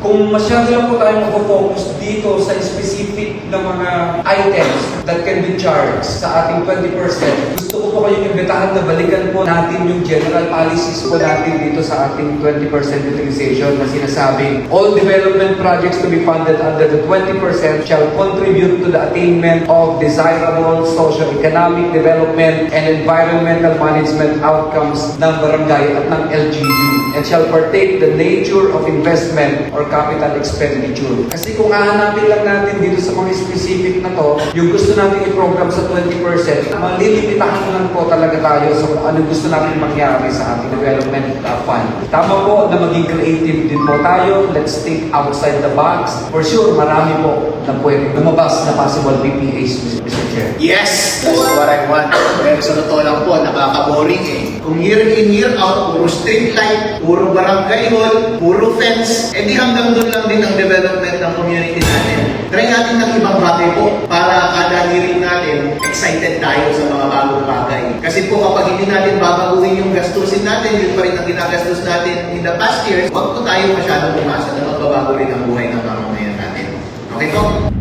Kung masyado lang po tayo mag-focus dito sa specific na mga items that can be charged sa ating 20%, gusto ko po kayong imbitahan na balikan po natin yung general policies po natin dito sa ating 20% utilization na sinasabing all development projects to be funded under the 20% shall contribute to the attainment of desirable socio-economic development and environmental management outcomes ng barangay at ng LGU and shall partake the nature of investment or capital expenditure. Kasi kung hahanapin lang natin dito sa mga specific na to, yung gusto natin i-program sa 20%, malilimitahan lang po talaga tayo sa kung ano gusto natin mangyari sa ating development fund. Tama po na maging creative din po tayo. Let's think outside the box. For sure, marami po na pwede lumabas na possible PPAs, Mr. Chair. Yes! That's what I want. Pero sa totoo lang po, nakaka-boring eh. Kung year in, year out, puro street light, puro barangay hall, puro fence, edi hanggang doon lang din ang development ng community natin. Try natin ng ibang bagay po para kada hearing natin, excited tayo sa mga bagong bagay. Kasi po kapag hindi natin babaguhin yung gastusin natin, yun pa rin ang ginagastos natin in the past years, wag po tayo masyadong umasa na magbabago rin ang buhay ng mamamayan natin. Okay po?